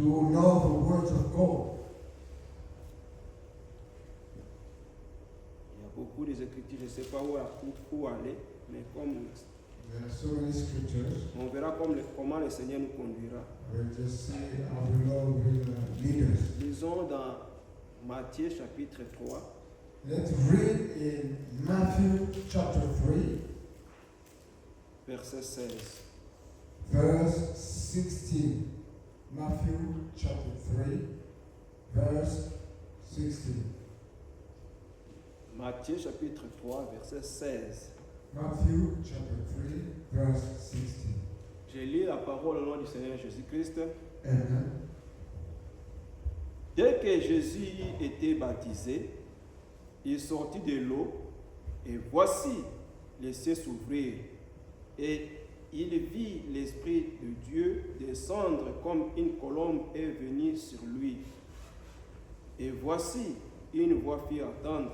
to know the words of God. Il y a beaucoup d'écritures, je ne sais pas où aller, mais comme There are so many scriptures. on verra comment le Seigneur nous conduira. We'll just see how the Lord will lead us. Lisons dans Matthieu chapitre 3, Let's read in Matthew chapter 3, verset 16. verse 16. Matthew chapter 3, verse 16. Matthieu chapitre 3, verset 16. Matthew chapter 3, verse 16. Je lis la parole au nom du Seigneur Jésus-Christ. Amen. Dès que Jésus était baptisé, il sortit de l'eau, et voici les cieux s'ouvrir, et il vit l'Esprit de Dieu descendre comme une colombe et venir sur lui. Et voici une voix fit entendre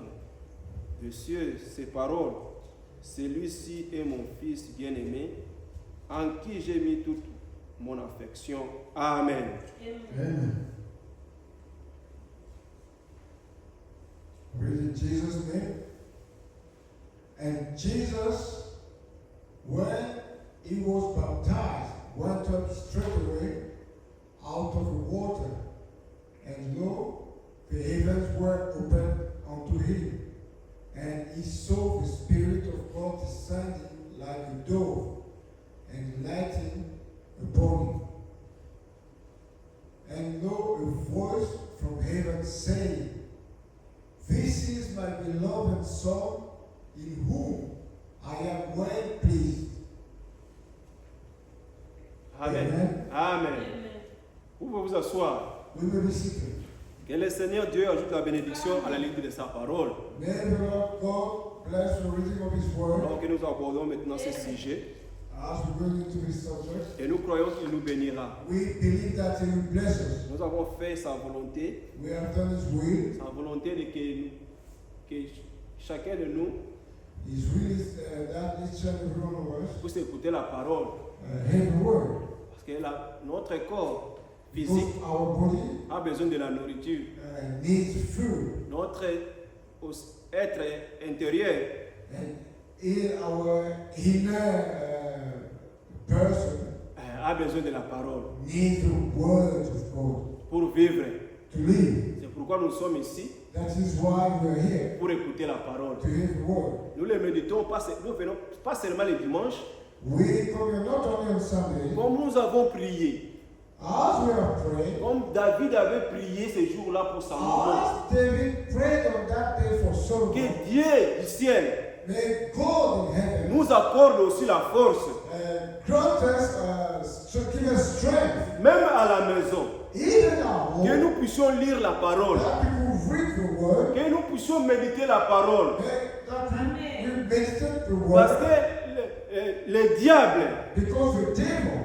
des cieux ces paroles: celui-ci est mon Fils bien-aimé, en qui j'ai mis toute mon affection. Amen. Amen. Read in Jesus' name. And Jesus, when he was baptized, went up straightway out of the water, and lo, the heavens were opened unto him, and he saw the Spirit of God descending like a dove, and lighting upon him. And lo, a voice from heaven saying, This is my beloved Son, in whom I am well pleased. Amen. Amen. Vous pouvez vous asseoir. We will be seated. Que le Seigneur Dieu ajoute la bénédiction à la lecture de sa parole. May the Lord God bless the reading of His word. Alors que nous abordons maintenant ce sujet, As we go into this subject, et nous croyons qu'il nous bénira. we believe that He will bless us. Nous avons fait sa volonté, We have done His will. sa volonté de que chacun de nous His will is that each and every one of us puisse écouter la parole. hear the word. Parce que notre corps Because physique our body a besoin de la nourriture. needs food. Notre être intérieur And in our inner person a besoin de la parole needs the word of God pour vivre. to live. C'est pourquoi nous sommes ici, That is why we are here, pour écouter la parole. to hear the word. Nous le méditons, nous venons pas seulement le dimanche, We come here not only on Sunday, comme nous avons prié, as we are praying, comme David avait prié ce jour-là pour sa maman. as David prayed on that day for Solomon, Que Dieu du ciel may God in heaven nous accorde aussi la force, grant us, give us strength, même à la maison, even at que home, nous puissions lire la parole, that people read the word, que nous puissions méditer la parole. that we meditate the Parce word, que le diable, because the devil,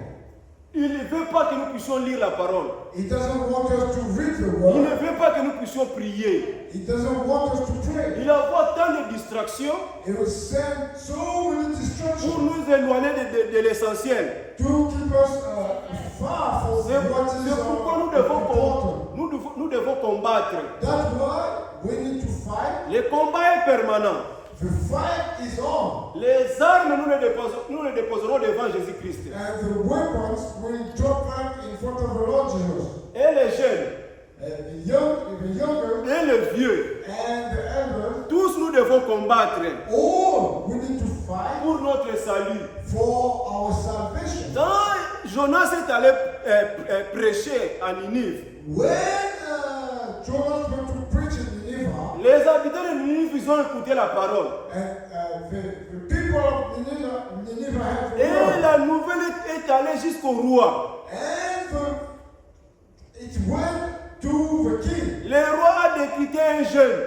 il ne veut pas que nous puissions lire la parole. he doesn't want us to read the Il word, ne veut pas que nous puissions prier. he doesn't want us to pray. Il envoie tant de distractions He will send so many pour distractions nous éloigner de l'essentiel. to keep us far from C'est what is pourquoi important. nous devons combattre. That's why we need to fight. Le combat est permanent. The fight is on. Les armes, nous les déposerons devant Jésus-Christ. And the weapons will drop back in front of the Lord Jesus. Et les jeunes, The younger, et les vieux, and the elders, tous nous devons combattre all we need to fight pour notre salut. for our salvation. Quand Jonas est allé prêcher à Ninive, When Jonas went to preach in Nineveh, les habitants de Ninive, ils ont écouté la parole. and the people of Nineveh had the Et word. la nouvelle est allée jusqu'au roi. And it went to the king. Le roi a décrété un jeûne.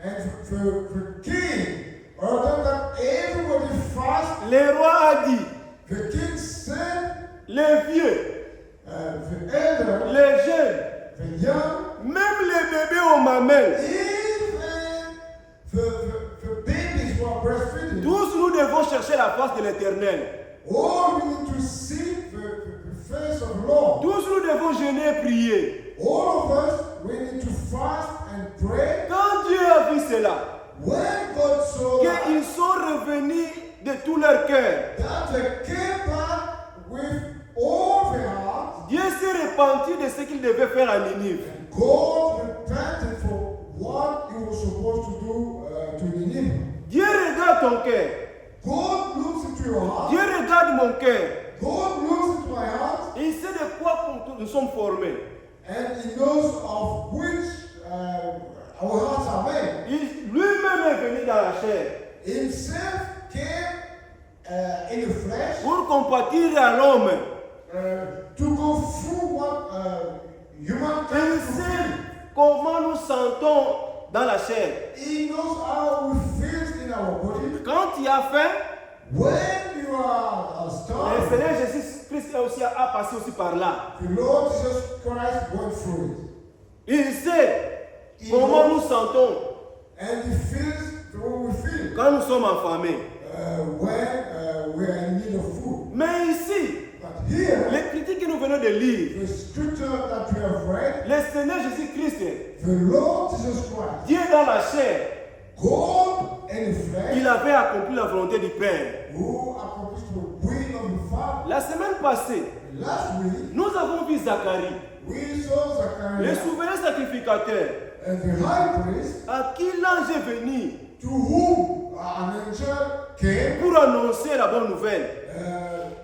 And the king ordered that everybody fast. Le roi a dit, The king said, les vieux, the elder, les jeunes, the young, même les bébés aux mamelles, even the babies who are breastfeeding, tous nous devons chercher la face de l'Éternel. All we need to seek the face of the Lord. Tous nous devons jeûner et prier. All of us, we need to fast and pray. Quand Dieu a vu cela, When God saw qu'ils sont revenus de tout leur cœur, that they came back with all their heart, Dieu s'est repenti de ce qu'il devait faire à Ninive. God repented for what he was supposed to do to Nineveh. Dieu regarde ton cœur. God looks into your heart. Dieu regarde mon cœur. God looks into my heart, Et il sait de quoi nous sommes formés. and he knows of which our hearts are made. Lui-même est venu dans la chair Himself came in the flesh pour compatir à l'homme. to go through what humankind Il is sait through. comment nous sentons dans la chair. He knows how we feel in our body. Quand il a faim, When you are le starving, Seigneur Jésus-Christ a passé aussi par là. the Lord Jesus Christ went through it. Il sait comment nous sentons And he feels the way we feel quand nous sommes affamés. when we are in need of food. Mais ici, But here, les critiques que nous venons de lire, the scripture that we have read, le Seigneur Jésus-Christ, the Lord Jesus Christ, Dieu dans la chair, God in the flesh, il avait accompli la volonté du Père. who accomplished the will of the Father. La semaine passée, Last week, nous avons vu Zacharie, we saw le Zachariah souverain sacrificateur, and the high priest, à qui l'ange est venu to whom an angel came pour annoncer la bonne nouvelle,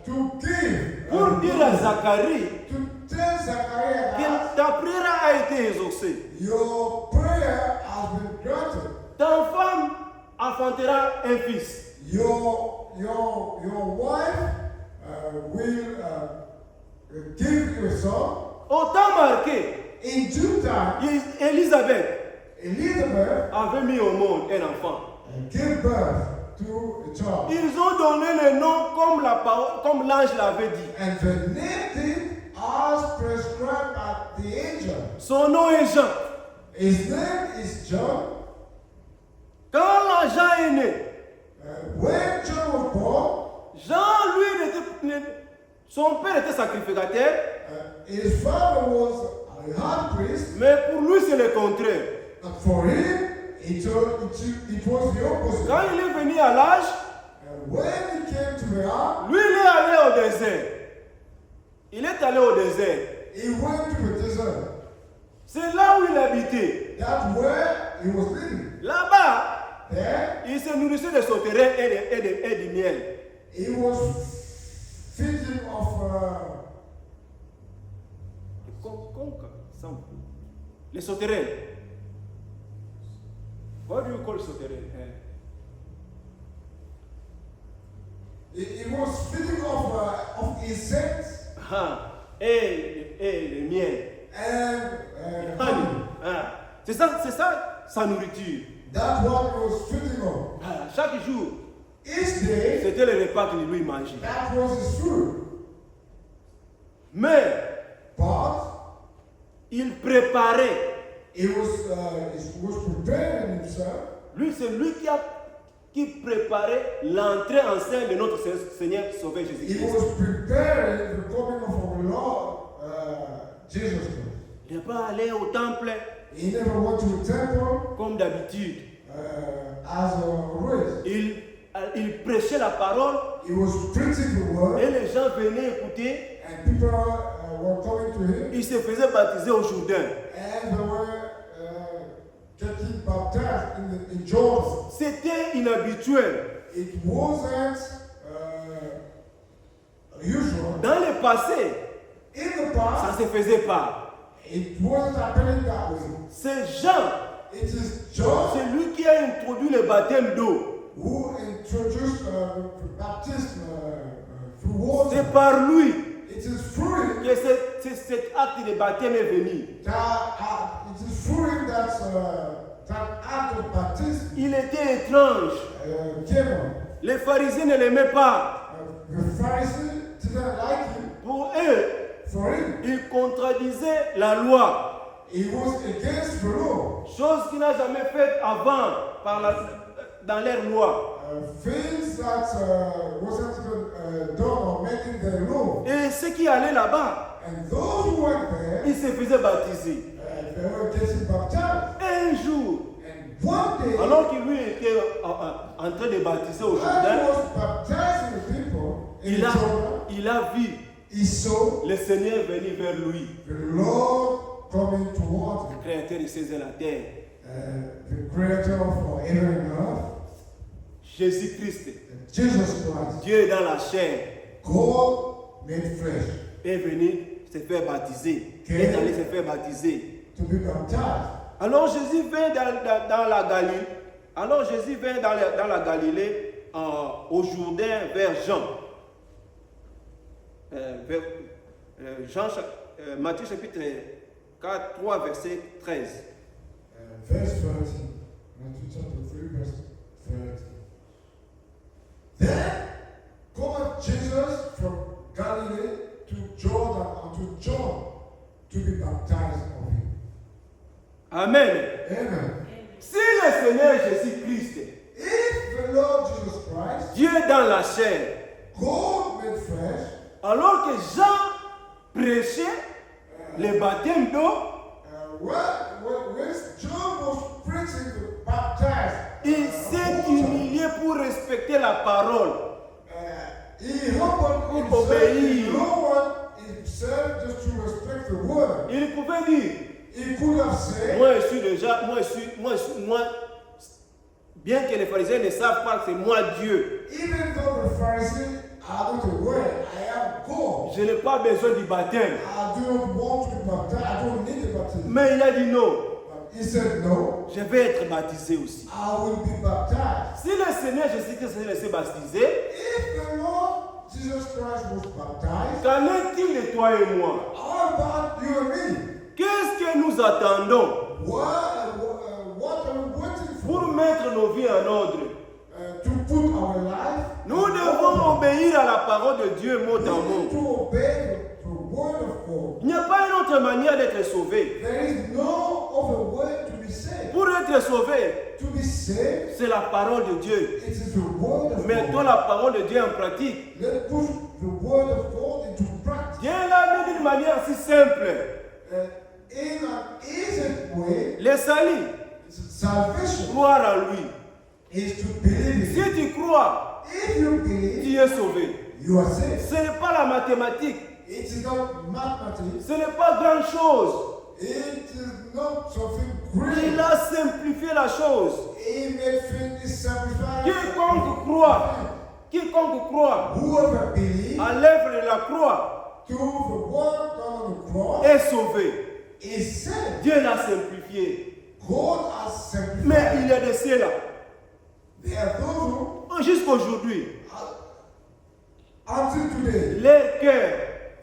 to give, pour dire à Zacharie to tell Zachariah that que ta prière a été exaucée. your prayer has been granted. Ta femme enfantera un fils. Your wife will give you a son. Au temps marqué, In due time, Élisabeth Elizabeth avait mis au monde un enfant. gave birth to a child. Ils ont donné le nom comme l'ange l'avait dit. And the name as prescribed by the angel. Son nom est Jean. His name is John. Quand Jean est né, When John was born, Jean, lui, son père était sacrificateur, his father was a high priest, mais pour lui, c'est le contraire. and for him, it was the opposite. Quand il est venu à l'âge, When he came to the ark, lui, il est allé au désert. Il est allé au désert. he went to the desert. C'est là où il habitait. That's where he was living. Là-bas, There, il se nourrissait de sauterelles et du miel. he was feeding of Les sauterelles. What do you call sauterelles? he was feeding of insects Et le miel. and Honey. honey. C'est ça sa nourriture. That's what he was feeding on. Chaque jour, Each day, c'était le repas qu'il lui mangeait. that was his food. Mais But il préparait. he was preparing himself. Lui, c'est lui qui préparait l'entrée en scène de notre Seigneur Sauveur He Jésus-Christ. was preparing the coming of our Lord Jesus Christ. Il n'est pas allé au temple He never went to the temple comme d'habitude. as always. Il prêchait la parole He was preaching the word, et les gens venaient écouter. and people were coming to him, Il se faisait baptiser au Jourdain. and they were getting baptized in Jordan. C'était inhabituel. It wasn't usual. Dans le passé, In the ça past, ne se faisait pas. it wasn't happening that way. C'est Jean, It is John c'est lui qui a introduit le baptême d'eau. who introduced baptism through water. C'est par lui It is through him que cet acte de baptême est venu. it is through him that act of baptism Il était étrange. came on. Les pharisiens ne l'aimaient pas. The Pharisees didn't like him. Pour eux, For him, il contradisait la loi. he was against the law. Chose qu'il n'a jamais faite avant dans leur loi. Things that wasn't even done qui allaient là-bas, And those who went there, ils se faisaient baptiser. they were getting baptized. Un jour, And one day, alors qu'il lui était en train de baptiser au when he Jourdain, was baptizing the people in il a, Jordan, il a vu he saw le Seigneur venir vers lui, the Lord coming towards him. créateur du ciel et la terre. The creator of heaven and earth, Jésus-Christ, Jesus Christ, Dieu dans la chair, God made flesh, est venu se faire baptiser, Que- est allé se faire baptiser. to be baptized. Alors Jésus vint dans la Galilée. Alors Jésus vint dans la Galilée au Jourdain vers Jean. Matthieu chapitre 4, 3, verset 13. Verse 30. Matthew chapter 3, verse 30. Then cometh Jesus from Galilee to Jordan unto John to be baptized of him. Amen. Amen. Si le Seigneur Jésus-Christ, If the Lord Jesus Christ, Dieu dans la chair, God made flesh, alors que Jean prêchait le baptême d'eau, when John was preaching to baptize, il s'est humilié pour respecter la parole. he humbled Pour himself, obéir. he lowered himself just to respect the word. Il pouvait dire, He could have said, moi je suis déjà, bien que les pharisiens ne savent pas que c'est moi Dieu, even though the Pharisees are not aware, I am God. je n'ai pas besoin du baptême. I do not want to be baptized. I don't need a baptism. Mais il a dit non, But he said, no, je vais être baptisé aussi. I will be baptized. Si le Seigneur Jésus-Christ s'est laissé baptiser, If the Lord Jesus Christ was baptized, qu'en est-il de toi et moi? how about you and me? Qu'est-ce que nous attendons What are we waiting for? pour mettre nos vies en ordre? To put our life. Nous devons obéir à la parole de Dieu mot We en need to mot. obey the word of God. Il n'y a pas une autre manière d'être sauvé. There is no other way to be saved. Pour être sauvé, To be saved, c'est la parole de Dieu. it is the word of Mettons God. la parole de Dieu en pratique. Let's put the word of God into practice. Dieu l'a mis d'une manière si simple. In an easy way, Le salut, salvation croire en lui. is to believe Si in. tu crois, If you believe, tu es sauvé. you are saved. Ce n'est pas la mathématique. It is not mathematics. Ce n'est pas grand chose. It is not something Il great. a simplifié la chose. He made things simplified. Quiconque croit Whoever believes à l'œuvre de la croix to the word done on the cross est sauvé. is saved. Dieu l'a simplifié. God has simplified. Mais il y a de ceux-là, There are those who, jusqu'aujourd'hui, until today, leur cœur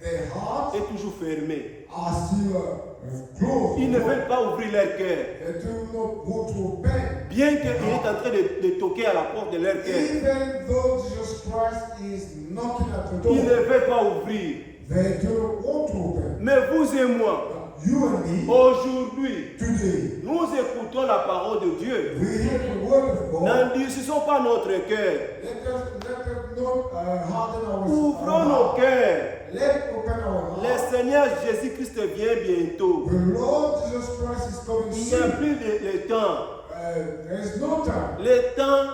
their hearts est toujours fermé. are still closed. Ils ne veulent pas ouvrir leur cœur. They do not want to obey. Bien qu'il est en train de toquer à la porte de leur cœur, Even though Jesus Christ is knocking at the ils ne door, veulent pas ouvrir. they do not want to obey. Mais vous et moi, But you and me, aujourd'hui, today, nous écoutons la parole de Dieu. we hear the word of God. N'endurcissons pas notre cœur. Let us not harden our Ouvrons nos heart. cœurs. Let's open our Le heart. Seigneur Jésus-Christ vient bientôt. The Lord Jesus Christ is coming Il n'y a soon. plus de temps. There is no time. Le temps,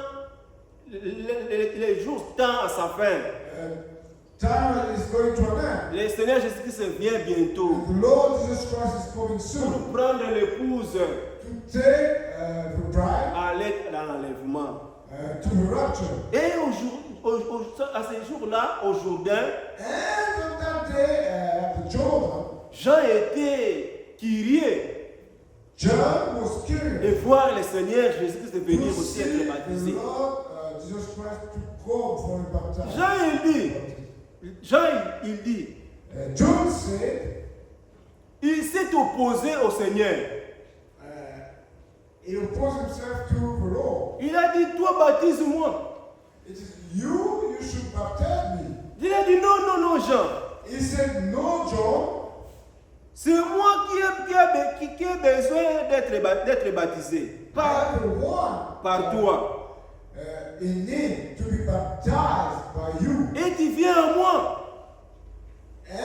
les jours tendent à sa fin. Time is going to an end. Le Seigneur Jésus-Christ vient bientôt The Lord Jesus Christ is coming pour soon prendre l'épouse to take the bride à l'aide dans l'enlèvement. to the rapture. Et à ce jour-là, au Jourdain, And on that day at the Jordan, Jean était curieux John was de curious voir le Seigneur Jésus-Christ venir to aussi see être the baptisé. Lord Jesus Christ to come for a baptism. Jean, il dit, John said, il s'est opposé au Seigneur. he opposed himself to the Lord. Il a dit, toi baptise-moi. It is you should baptize me. Il a dit, non, Jean. He said, no, John, C'est moi qui ai besoin d'être baptisé. Pas I'm the one par toi. in need to be baptized by you. Et tu viens à moi. And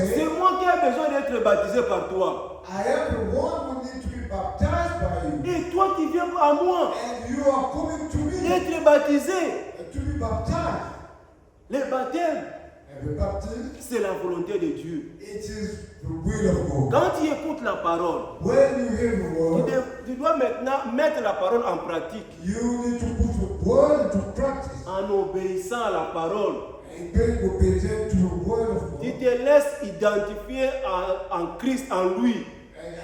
say, c'est moi qui ai besoin d'être baptisé par toi. I am the one who needs to be baptized by you. Et toi qui viens à moi And you are coming to me d'être baptisé. to be baptized. Le baptême, And the baptism, c'est la volonté de Dieu. it is the will of God. Quand tu écoutes la parole, When you hear the word, tu dois maintenant mettre la parole en pratique you need to put the word into practice. en obéissant à la parole. And being obedient to the word of Tu God. te laisses identifier en Christ, en lui.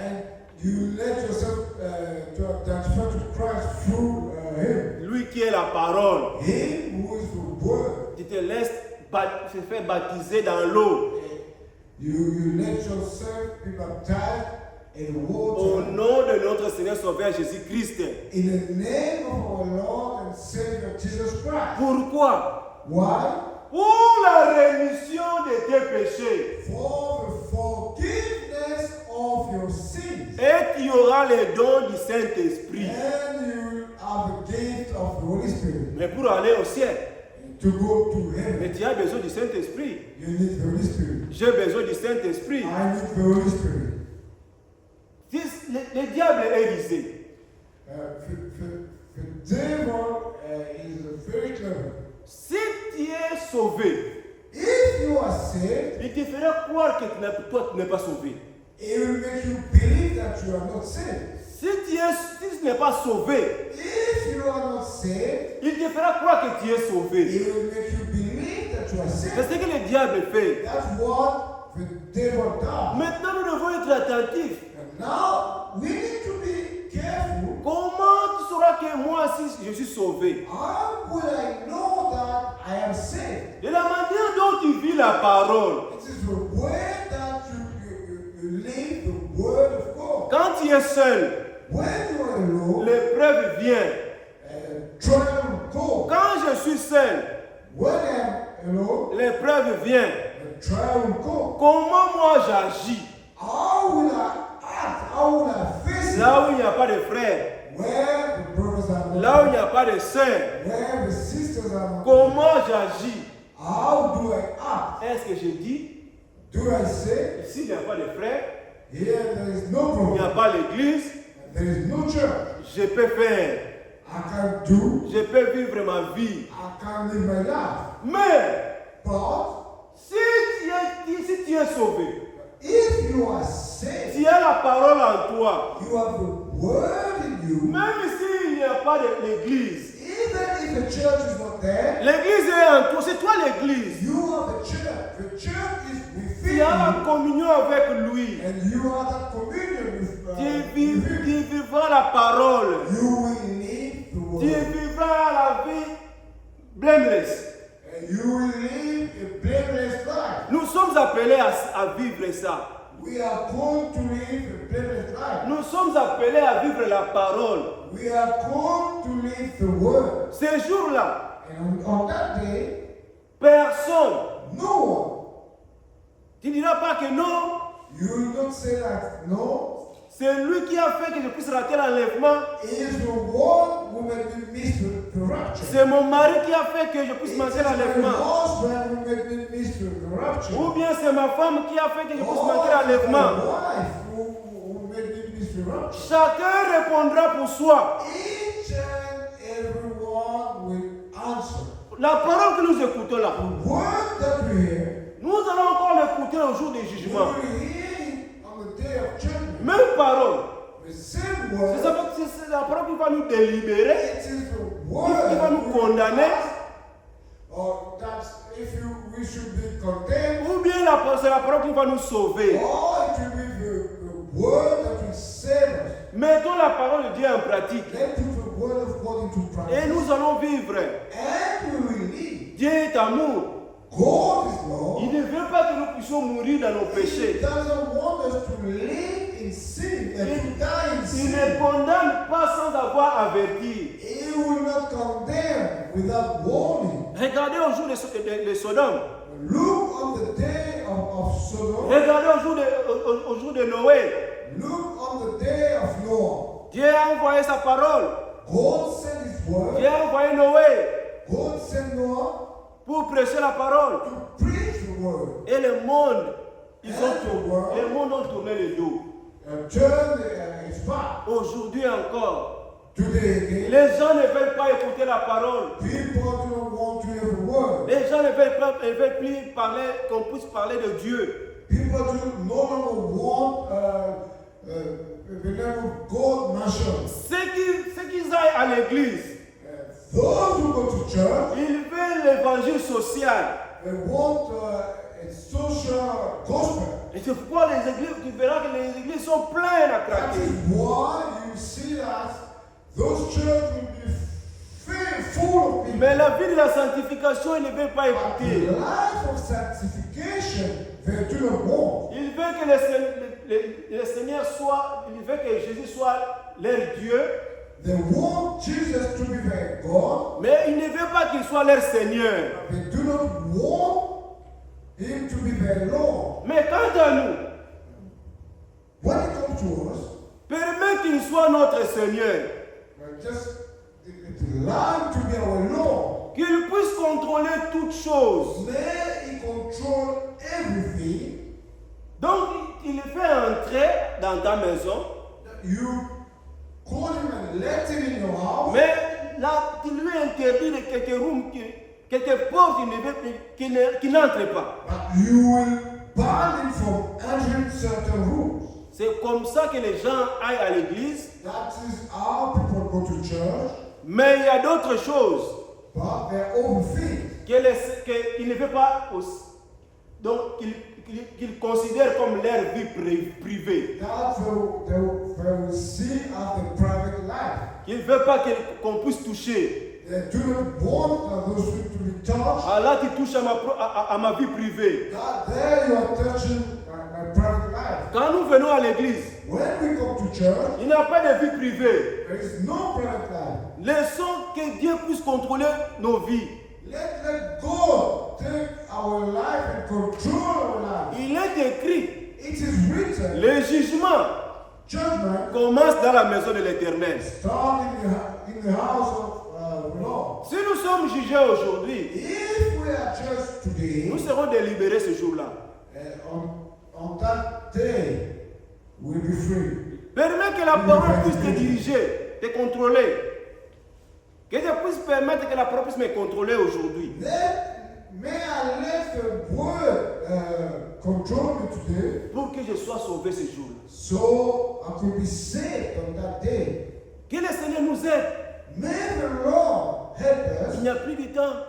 And you let yourself to identify to Christ through Him. Lui qui est la parole. Him who is the word. Tu te laisses se faire baptiser dans l'eau. You let yourself be baptized in Au water. nom de notre Seigneur Sauveur Jésus-Christ. In the name of our Lord and Savior Jesus Christ. Pourquoi? Why? Pour la rémission de tes péchés. For the forgiveness of your sins. Et tu auras les dons du Saint-Esprit. And you have the gift of the Holy Spirit. Mais pour aller au ciel, To go to heaven, mais tu as besoin du Saint-Esprit. you need the Holy Spirit. J'ai besoin du Saint-Esprit. I need the Holy Spirit. Si le diable est risé. The devil is very clever. Si tu es sauvé, If you are saved, il te fera croire que toi tu n'es pas sauvé. it will make you believe that you are not saved. Si tu n'es pas sauvé, If you are not saved, il te fera croire que tu es sauvé. it will make you believe that you are C'est saved. ce que le diable fait. That's what the devil does. Maintenant, nous devons être attentifs. And now we need to be careful. Comment tu sauras que moi aussi je suis sauvé? How will I know that I am saved? De la manière dont tu vis la parole. It is the way that you live the word of God. Quand tu es seul, When you are alone, l'épreuve vient. trial will go. Quand je suis seul, When I'm alone, l'épreuve vient. the trial will go. Comment moi j'agis? How will I act? How will I face Là it? où il n'y a pas de frères, Where the brothers are not, là où il n'y a pas de sœurs, where the sisters are not, comment j'agis? how do I act? Est-ce que je dis, Do I say, ici il n'y a pas de frères, here there is no il n'y a problem, pas l'église, there is no church, je peux faire, I can't do, je peux vivre ma vie. I can't live my life. Mais But si tu es sauvé, if you are saved, tu as la parole en toi, you have the word in you. même s'il n'y a pas l'église, Even if the church is not there, l'église est en toi, c'est toi l'église. you are the church. The church is Tu within as la you, communion avec lui. and you are that communion with Tu him. vivras la parole. You will live the Tu word, vivras la vie blameless. and you will live a blameless life. Nous sommes appelés à vivre ça. We are called to live a blameless life. Nous sommes appelés à vivre la parole. We are called to live the word. Ces jours-là, And on that day, personne, no tu ne diras pas que non, one, you will not say that, no, c'est lui qui a fait que je puisse rater l'enlèvement. it is the one who made me miss the rapture. C'est mon mari qui a fait que je It puisse is manquer my l'enlèvement. husband who made me miss the rapture. Ou bien c'est ma femme qui a fait que je puisse Or manquer my l'enlèvement. wife who made me miss the rapture. Chacun répondra pour soi. Each and everyone will answer. La parole que nous écoutons là, The word that we hear, nous allons encore l'écouter au jour du we jugement. will hear it on the day of judgment. Même parole. The same C'est word, ça, c'est la parole qui va nous délibérer, it is the qui word va nous condamner, or that if we should be condemned, ou bien c'est la parole qui va nous sauver. or it will be the word that will save us. Mettons la parole de Dieu en pratique Let's put the word of God into et practice. nous allons vivre. And we will live. Dieu est amour. God is love. Il ne veut pas que nous puissions mourir dans nos He péchés. doesn't want us to live in sin and to die in Il ne sin. condamne pas sans avoir averti. He will not condemn without warning. Regardez au jour de Sodome. Look on the day of Sodom. Regardez au jour de Noé. Look on the day of Noah. Dieu a envoyé sa parole. God sent His word. Dieu a envoyé Noé God sent Noah pour prêcher la parole. to preach the word. Et le monde Ils ont le monde ont tourné le dos. Turn its back. Aujourd'hui encore, Today again, les gens ne veulent pas écouter la parole. people don't want to hear the word. Les gens ne veulent plus parler, qu'on puisse parler de Dieu. People do no longer want the name of God mentioned. Ceux qui aillent à l'église, Those who go to church, ils veulent l'évangile social. they want a social gospel. Et c'est pourquoi les églises, tu verras que les églises sont pleines à That craquer. is why you see that those churches will be full of people. Mais la vie de la sanctification, ils ne veulent pas But écouter. the life of sanctification, they do not want. Ils veulent que le Seigneur soit, ils veulent que Jésus soit leur Dieu, They want Jesus to be their God. mais ils ne veulent pas qu'il soit leur Seigneur. They do not want Him to be their Lord. Mais quant à nous, When it comes to us, permets qu'il soit notre Seigneur, just allow Him to be our Lord. qu'il puisse contrôler toutes choses. May He control everything. Donc, il fait entrer dans ta maison, You call Him and let Him in your house. mais là, tu lui interdis de quelques rooms, quelques portes qui n'entrent pas. But you will ban Him from entering certain rooms. C'est comme ça que les gens aillent à l'église, That is how people go to church. mais il y a d'autres choses But there are other things qu'ils ne veulent pas, donc qu'ils considèrent comme leur vie privée. that they will see as the private life. Qu'ils ne veulent pas qu'on puisse toucher. They do not want those things to be touched. Ah là, tu touches à ma vie privée. That there you are touching my private life. Quand nous venons à l'église, When we come to church, il n'y a pas de vie privée. there is no private life. Laissons que Dieu puisse contrôler nos vies. Let God take our life and control our life. Il est écrit, It is written, le jugement judgment commence dans la maison de l'Éternel. start in the house of the Lord. Si nous sommes jugés aujourd'hui, If we are judged today, nous serons délibérés ce jour-là. on that day, we'll be free. Permets que la parole puisse te diriger, te contrôler. Que je puisse permettre que la parole puisse me contrôler aujourd'hui. May I let the word control me today, Pour que je sois sauvé ce jour-là. so I could be saved on that day. Que le Seigneur nous aide. May the Lord help Il us. n'y a plus de temps.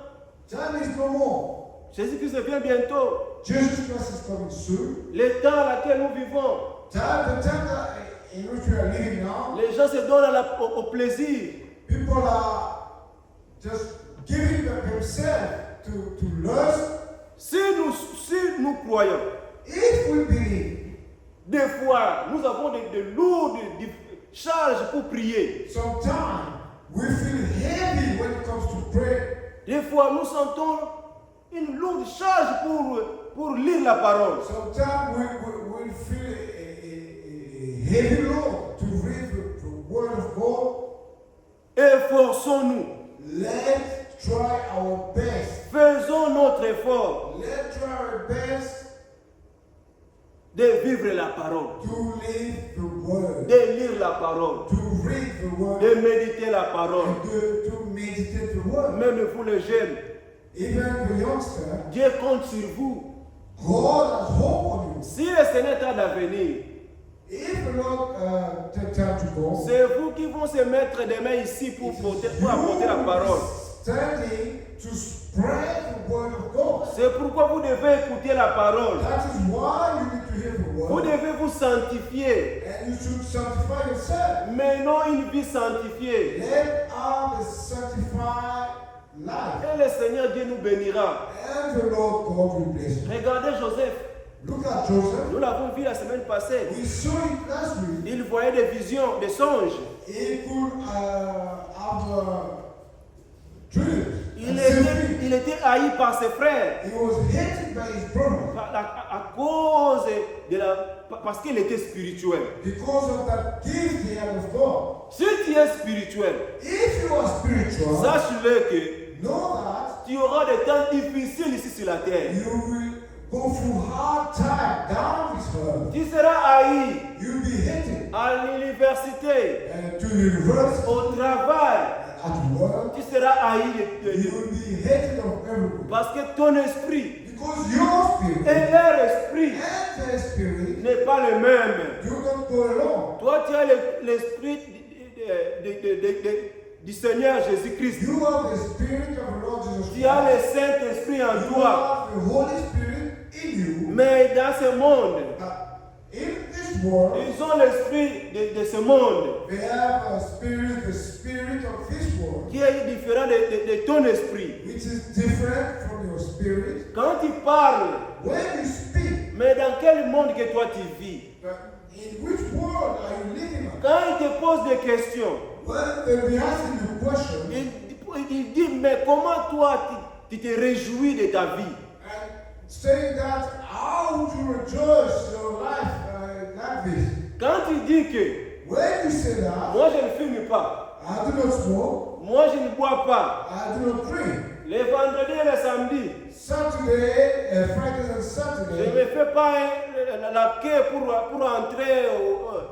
Time is no more. Jésus-Christ revient bientôt. Jesus Christ is coming soon. Le temps à laquelle nous vivons, The time in which we are living now, les gens se donnent au plaisir. people are just giving themselves to lust. Si nous croyons, If we believe, des fois, nous avons de lourdes charges pour prier. sometimes we feel heavy when it comes to pray. Des fois, nous sentons une lourde charge pour lire la parole. Sometimes we feel a heavy load to read the word of God. Efforçons-nous. Let's try our best. Faisons notre effort Let's try our best de vivre la parole, to live the word, de lire la parole, to read the word, de méditer la parole. and to meditate the word. Même vous les jeunes, Even the youngster, Dieu compte sur vous. God has hope on you. Si le Seigneur tarde à venir, If the Lord take time to go, c'est vous qui vont se mettre des mains ici pour apporter la parole. standing to spread the word of God. C'est pourquoi vous devez écouter la parole. That is why you need to hear the Vous word. devez vous sanctifier. And you should sanctify yourself. Menons une vie sanctifiée. Let our sanctified life. Et le Seigneur Dieu nous bénira. And the Lord God will bless you. Regardez Joseph. Look at Joseph. Nous l'avons vu la semaine passée. We saw it last week. Il voyait des visions, des songes. He could have dreams. Il était haï par ses frères. He was hated by his brother À cause parce qu'il était spirituel. because of that gift he had of God. Si tu es spirituel, If you are spiritual, sache-le que know that tu auras des temps difficiles ici sur la terre. you will go through hard time down this earth. Tu seras haï You'll be hated à l'université, and to university, au travail. at work. Tu seras haï You will be hated of everyone. parce que ton esprit Because your spirit et leur esprit and their spirit n'est pas le même. do not go along. Toi, tu as l'esprit du Seigneur Jésus-Christ. You have the spirit of the Lord Jesus Tu as le Christ. Saint-Esprit en You toi. have the Holy Spirit in you. Mais dans ce monde, In this world, ils ont l'esprit de ce monde they have a spirit, the spirit of this world, qui est différent de ton esprit. which is different from your spirit. Quand tu parles, When you speak, mais dans quel monde que toi tu vis? in which world are you living in? Quand il te pose des questions, When they be asking you question, il dit, mais comment toi tu te réjouis de ta vie? and saying that, how would you rejoice your life like this? Quand tu dis que When you say that, moi je ne fume pas, I do not smoke, moi je ne bois pas, I do not drink. les vendredis et les samedis, Saturday, Fridays and je ne Saturdays, me fais pas la queue pour entrer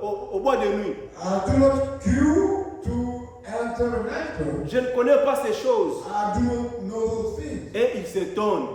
au bois de nuit. I do not queue to enter a nightclub. Je ne connais pas ces choses. I do not know those things. Et il s'étonne.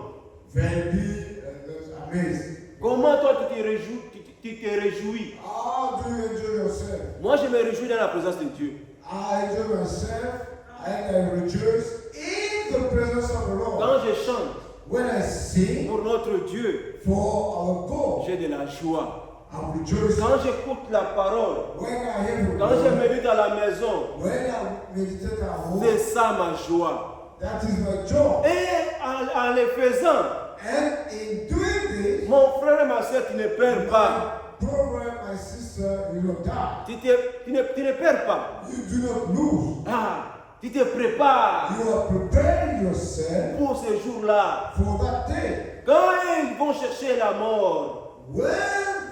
Very big and amazing. Comment toi tu te réjouis? How do you enjoy yourself? Moi je me réjouis dans la présence de Dieu. I enjoy myself and I rejoice in the presence of the Lord. Quand je chante When I sing pour notre Dieu, for our God, j'ai de la joie. I'm rejoicing. Quand j'écoute la parole, When I hear the quand je word, médite à la maison, when I meditate at home, c'est ça ma joie. that is my joy. Et en le faisant, And in doing this, mon frère et ma soeur, tu ne perds pas. my brother, my sister, you don't die. Tu ne perds pas. You do not lose. Ah, tu te prépares You are preparing yourself pour ce jour-là. for that day. Quand ils vont chercher la mort, When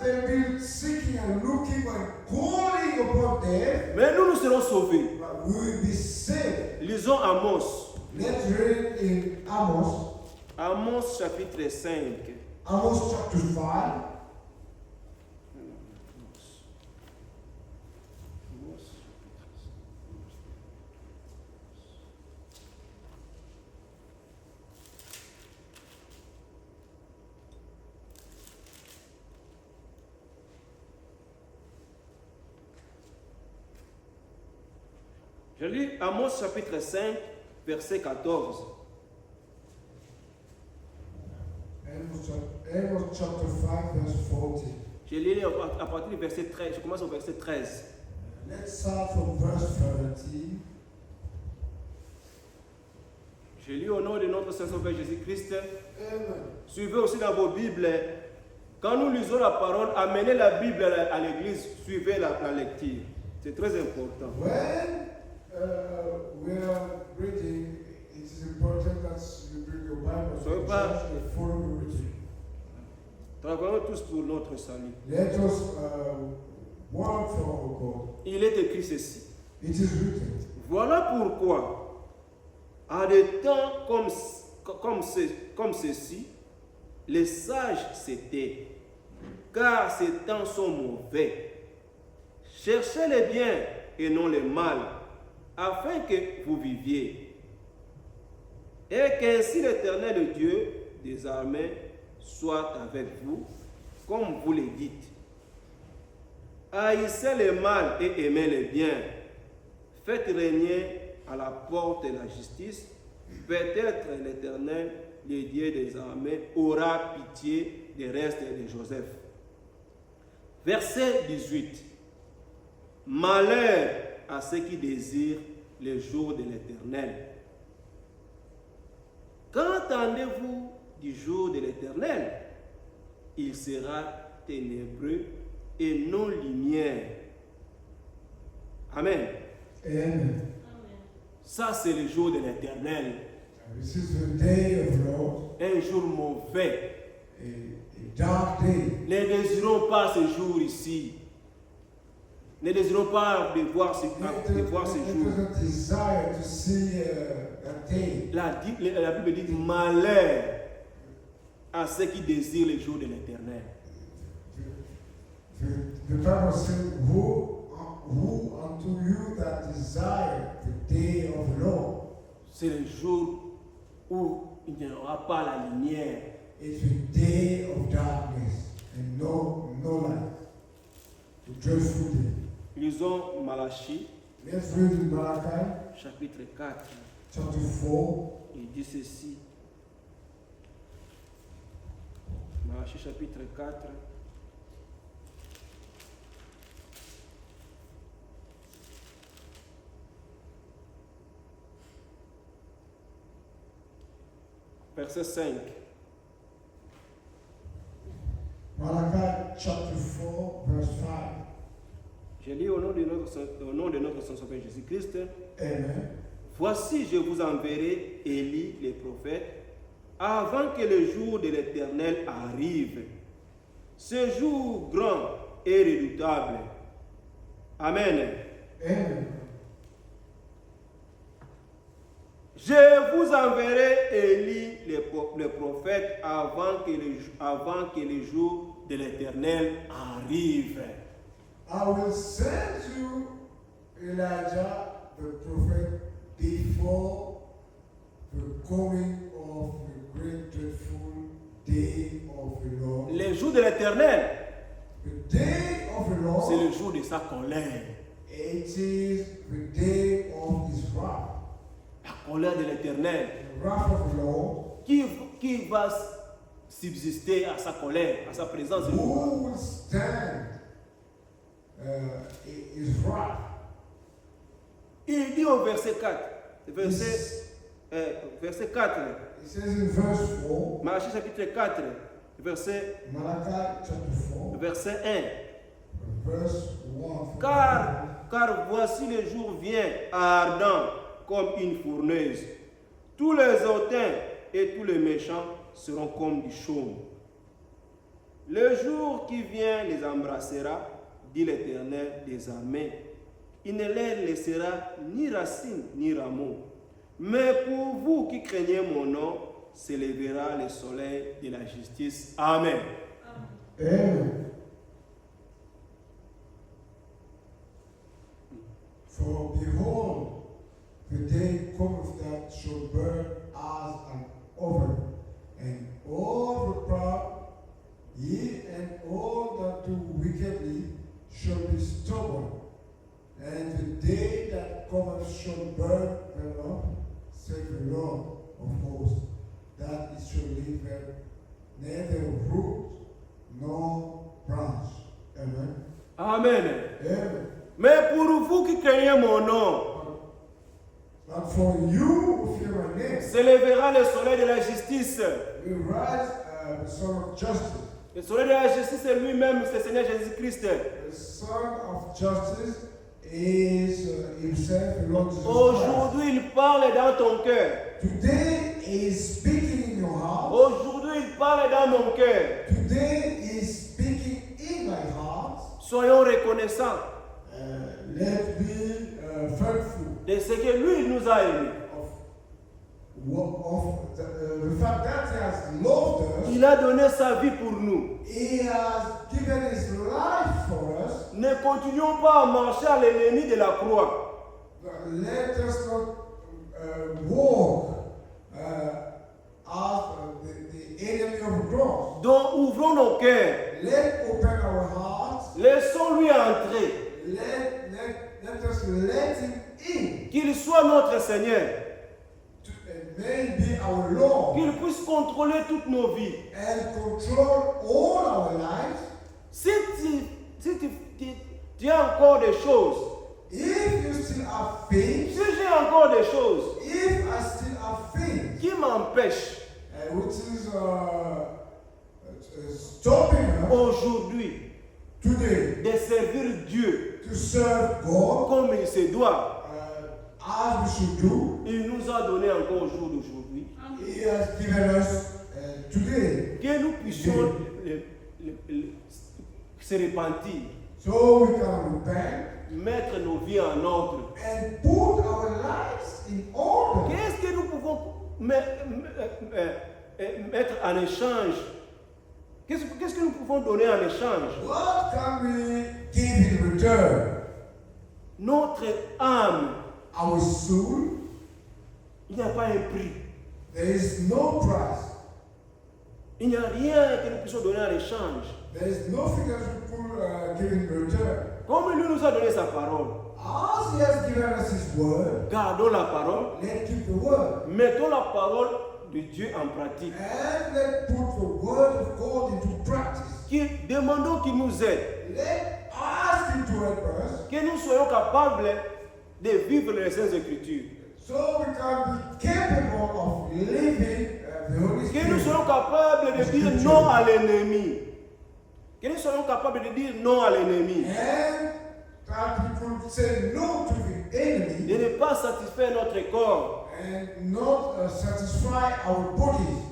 they be seeking and looking and calling upon death, mais nous serons sauvés. we will be saved. Lisons Amos. Let's read in Amos, Amos chapitre 5. Amos chapter 5. Je lis Amos chapitre 5, verset 14. Amos chapter 5, verse 14. Je lis à partir du verset 13. Je commence au verset 13. Let's start from verse 13. Je lis au nom de notre Saint-Sauveur Jésus-Christ. Amen. Suivez aussi dans vos Bibles. Quand nous lisons la parole, amenez la Bible à l'église. Suivez la lecture. C'est très important. When we are reading, it is important that you bring your Bible to Soyez the pas- church and follow the reading. Travaillons tous pour notre salut. Let us work for our God. Il est écrit ceci. It is written. Voilà pourquoi, à des temps comme ceci, les sages s'étaient, car ces temps sont mauvais. Cherchez le bien et non le mal, afin que vous viviez. Et qu'ainsi l'Éternel Dieu des armées soit avec vous, comme vous le dites. Haïssez le mal et aimez le bien. Faites régner à la porte la justice. Peut-être l'Éternel, le Dieu des armées, aura pitié des restes de Joseph. Verset 18. Malheur à ceux qui désirent le jour de l'Éternel. Qu'entendez-vous du jour de l'Éternel? Il sera ténébreux et non lumière. Amen. Amen. Ça, c'est le jour de l'Éternel. This is the day of the Lord, Un jour mauvais. a dark day. Ne désirons pas ce jour ici. Ne désirons pas de voir ce Let jour. us desire to see that day. La Bible dit malheur à ceux qui désirent les jours de l'Éternel. The Bible says, who unto you that desire the day of the Lord? C'est le jour où il n'y aura pas la lumière. It's a day of darkness and no light. A dreadful day. Lisons Malachie, Let's read in Malachi chapitre 4. chapter 4. Il dit ceci. Malachie, chapitre 4. Verset 5. Malachi chapter 4, verse 5. Je lis au nom de notre Sauveur Jésus-Christ. Amen. Voici, je vous enverrai Élie, les prophètes, avant que le jour de l'Éternel arrive. Ce jour grand et redoutable. Amen. Amen. Je vous enverrai Élie, les prophètes, avant que le jour de l'Éternel arrive. I will send you Elijah the prophet before the coming of the great dreadful day of the Lord. Le jour de l'Éternel, The day of the Lord, c'est le jour de sa colère. it is the day of his wrath. La colère de l'Éternel. The wrath of the Lord. Qui va subsister à sa colère, à sa présence? Who will stand his wrath? Il dit au verset 4, verset 4, It says in verse 4, Malachie chapitre 4, verset Malachi chapter 4, verset 1. verse 1. Car voici le jour vient ardent comme une fournaise. Tous les hautains et tous les méchants seront comme du chaume. Le jour qui vient les embrassera, dit l'Éternel des armées. Il ne leur laissera ni racine ni rameau. Mais pour vous qui craignez mon nom, s'élèvera le soleil de la justice. Amen. Amen. For behold, the day cometh that shall burn as an oven, and all the proud, ye and all that do wickedly, shall be stubborn. And the day that cometh shall burn them up, saith the Lord of hosts, that it shall leave them neither root nor branch. Amen. Amen. Amen. Mais pour vous qui craignez mon nom, But for you who fear my name, s'élèvera le soleil de la justice. will rise the Son of Justice. Le soleil de la justice est lui-même, c'est le Seigneur Jésus-Christ. The Son of Justice is himself, the Lord Jesus Christ. Aujourd'hui, il parle dans ton cœur. Today he is speaking in your heart. Aujourd'hui, il parle dans mon cœur. Today he is speaking in my heart. Soyons reconnaissants Let me thankful de ce que lui nous a aimés. of the fact that he has loved us. Il a donné sa vie pour nous. He has given his life for us. Ne continuons pas à marcher à l'ennemi de la croix. Let us not walk as the enemy of the cross. Donc, ouvrons nos cœurs. Let open our hearts. Laissons-lui entrer. Let us let him in. Qu'il soit notre Seigneur. And may he be our Lord Qu'il puisse contrôler toutes nos vies. and control all our lives. Si tu as encore des choses, If you still have faith, si j'ai encore des choses if I still have faith, qui m'empêchent which is stopping us aujourd'hui today de servir Dieu to serve God comme il se doit, as we should do, il nous a donné encore au jour d'aujourd'hui he has given us today. que nous puissions se repentir, So we can repent mettre nos vies en ordre. and put our lives in order. Qu'est-ce que nous pouvons mettre en échange? Qu'est-ce que nous pouvons donner en échange? What can we give in return? Notre âme. Our soul. Il n'y a pas un prix. There is no price. Il n'y a rien que nous puissions donner en échange. There is nothing else we could give in return. Comme lui nous a donné sa parole. As he has given us his word, Gardons la parole. let's keep the word. Mettons la parole de Dieu en pratique. And let's put the word of God into practice. Demandons qu'il nous aide. Let's ask him to help us. Que nous soyons capables de vivre les Saintes Écritures. So we can be capable of living the Holy Que nous Spirit. soyons capables de dire non à l'ennemi. Que nous soyons capables de dire non à l'ennemi. And that we could say no to the enemy. De ne pas satisfaire notre corps. And not satisfy our bodies.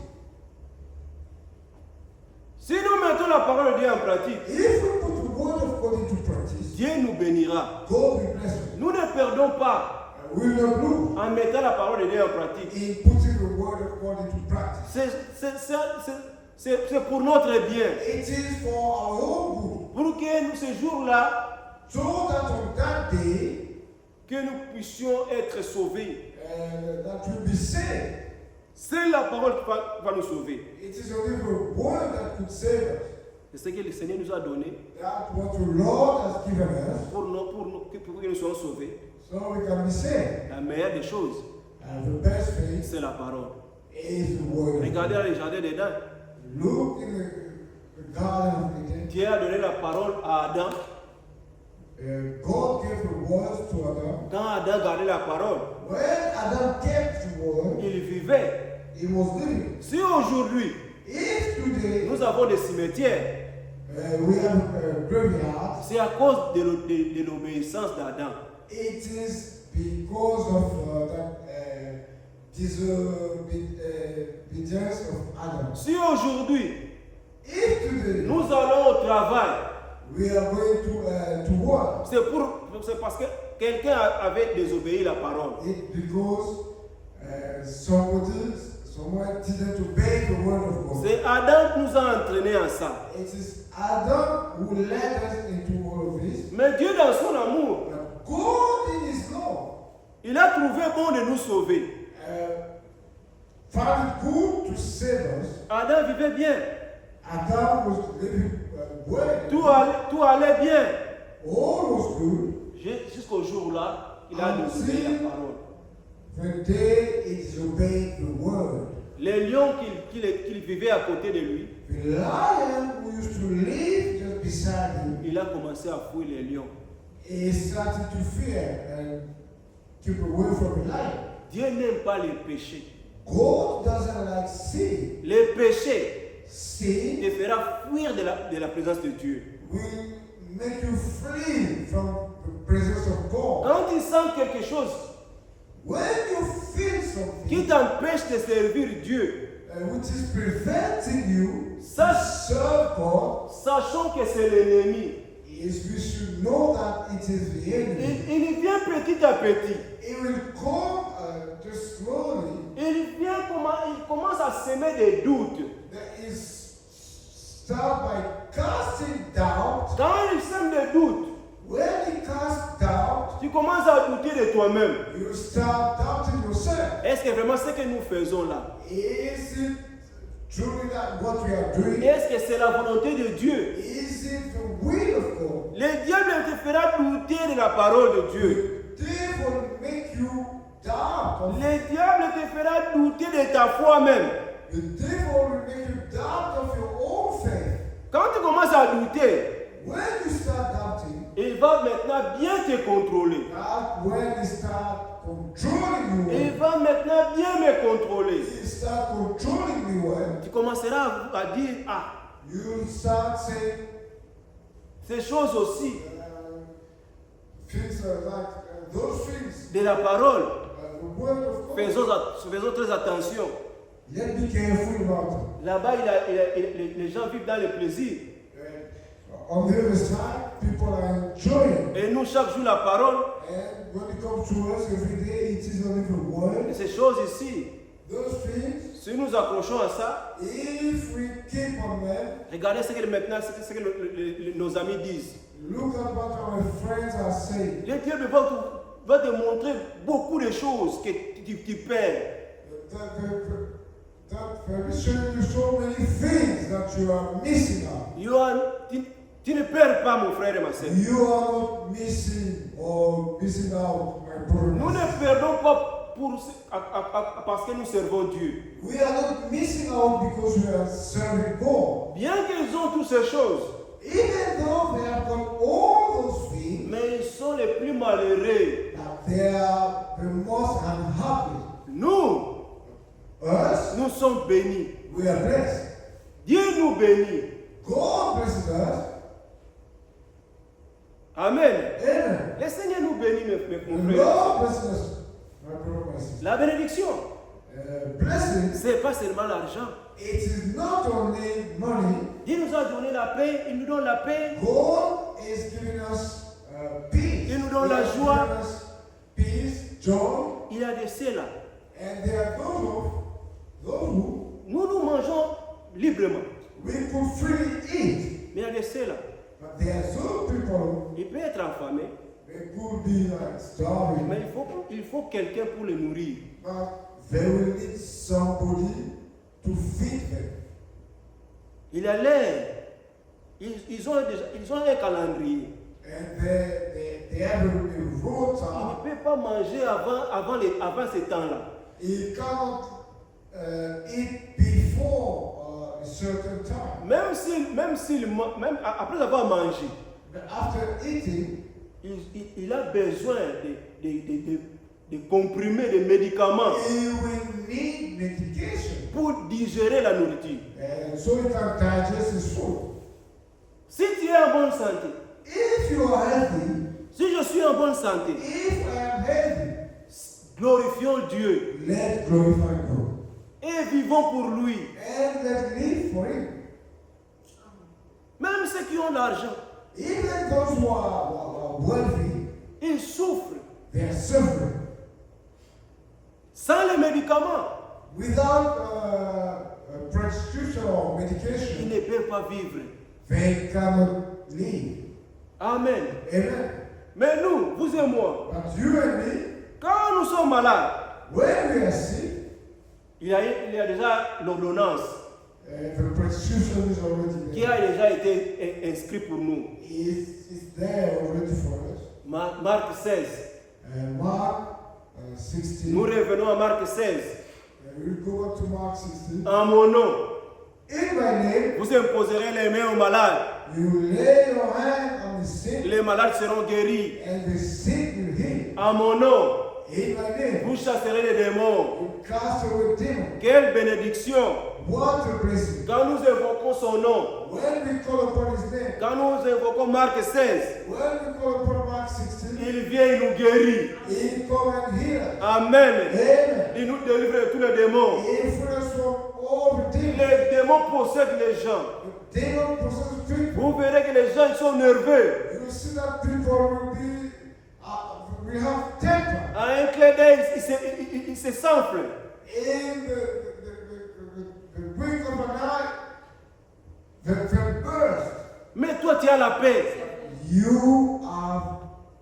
Si nous mettons la parole de Dieu en pratique, If we put the word of God into practice, Dieu nous bénira. God will bless us. Nous ne perdons pas We will not lose en mettant la parole de Dieu en pratique. in putting the word of God into practice. C'est pour notre bien. It is for our own Pour que nous, ce jour-là, good, so that on that day, que nous puissions être sauvés. that we'll be saved. C'est la parole qui va nous sauver. It is only the word that could save us. C'est ce que le Seigneur nous a donné That what the Lord has given us, pour que nous soyons sauvés. so we can be saved. La meilleure des choses, And the best thing c'est la parole. is the word. Regardez dans le jardin d'Éden. Look in the Garden of Eden. Dieu a donné la parole à Adam. God gave the words to Adam. Quand Adam gardait la parole, When Adam kept the word, il vivait. he was living. Si aujourd'hui, If today nous avons des cimetières, we have graveyards, c'est à cause de l'obéissance d'Adam. it is because of that disobedience of Adam. Si aujourd'hui, If today nous allons au travail, we are going to work, c'est parce que quelqu'un avait désobéi la parole. it's because someone didn't obey the word of God. C'est Adam qui nous a entraînés en ça. It is Adam who led us into all of this. Mais Dieu, dans son amour, But God in His love il a trouvé bon de nous sauver. found it good to save us. Adam vivait bien. Adam was living well. Tout allait bien. All was good. Jusqu'au jour-là, il a désobéi la parole. The day it disobeyed the word. Les lions qu'il vivait à côté de lui, The lion who used to live just beside him, il a commencé à fuir les lions. he started to fear and keep away from the lion. Dieu n'aime pas les péchés. God doesn't like sin. Les péchés Sin te fera fuir de la présence de Dieu. will make you flee from the presence of God. Quand tu sens quelque chose When you feel something qui t'empêche de servir Dieu, which is preventing you to Sache- serve God, sachant que c'est l'ennemi. is we should know that it is the enemy. Il vient petit à petit. It will come just slowly. Il commence à semer des doutes. That is start by casting doubt. Quand il sème des doutes, When he casts doubt, tu commences à douter de toi-même. you start doubting yourself. Est-ce que vraiment ce que nous faisons là, Is it truly that what we are doing? est-ce que c'est la volonté de Dieu? Is it the will of God? Le diable te fera douter de la parole de Dieu. The devil will make you doubt. Of Le diable te fera douter de ta foi même. The devil will make you doubt of your own faith. Quand tu commences à douter, When you start doubting, il va maintenant bien te contrôler. that when he start controlling you, Il va maintenant bien me contrôler. he start controlling me well, Tu commenceras à dire, ah, you start saying ces choses aussi things like those things. de la parole, The word of God. faisons très attention. Let's be careful about it. Là-bas, les gens vivent dans le plaisir. On the other side, people are enjoying. Et nous, chaque jour, la parole, And when it comes to us every day, it is only the et word. ces choses ici, those things, si nous accrochons à ça, if we keep on them, regardez ce que maintenant ce que nos amis disent. look at what our friends are saying. Le diable va te montrer beaucoup de choses que tu perds. That will show you so many things that you are missing out. Tu ne perds pas, mon frère et ma sœur. You are not missing or missing out, my brother. Nous ne perdons pas parce que nous servons Dieu. We are not missing out because we are serving God. Bien qu'ils ont toutes ces choses, Even though they have got all those things, mais ils sont les plus malheureux. that they are the most unhappy. Nous, Us, nous sommes bénis. we are blessed. Dieu nous bénit. God blesses us. Amen. Amen. Le Seigneur nous bénit, mon The frère. Lord blesses us, my brother, my sister. La bénédiction, Blessing, c'est pas seulement l'argent. it is not only money. Dieu nous a donné la paix, il nous donne la paix. God is giving us peace. Il nous donne He la has joie. given us peace, joy, Il y a de cela. and there are those who Nous mangeons librement. we could freely eat, Mais il y a de cela. but there are those people Il peut être affamé, they could be like starving, mais il faut quelqu'un pour le nourrir. but they will need somebody to feed them. Il a l'air. Ils ont un calendrier. And they have a road Il time. ne peut pas manger avant ce temps-là. He cannot eat before a certain time. Même après avoir mangé, But after eating, il a besoin de comprimés, de médicaments he will need medication. pour digérer la nourriture. And so he can digest his food. Si tu es en bonne santé, If you are healthy, si je suis en bonne santé, if I am healthy, glorifions Dieu let's glorify God. et vivons pour lui. And let's live for him. Même ceux qui ont l'argent, Even those who are wealthy, ils souffrent they are suffering. sans les médicaments. Without a prescription or Ils medication, ne peuvent pas vivre. they cannot live. Amen. Amen. Mais nous, vous et moi, But you and me, quand nous sommes malades, when we are sick, il y a déjà l'ordonnance the prescription is already qui there. a déjà été inscrite pour nous. It's there already for us. Marc 16. Mark 16. Nous revenons à Marc 16. We'll go back to Mark 16. En mon nom, In my name, vous imposerez les mains aux malades. you lay your hand on the sick, Les malades seront guéris. and the sick will heal. En mon nom, In my name, vous chasserez les démons. you cast away demons. Quelle bénédiction! What a blessing. Quand nous évoquons son nom, When we call upon his name, quand nous évoquons Marc 16, when we call upon Mark 16, il vient, il nous guérit. he come and heal us. Amen. Amen. Il nous délivre de tous les démons. He free us from all the demons. Les démons possèdent les gens. The demon possessed people. Vous verrez que les gens ils sont nerveux. You will see that people will be, we have temper. À un clin d'œil, ils se s'enflent. In the wink of an eye, the burst. Mais toi, tu as la paix. You have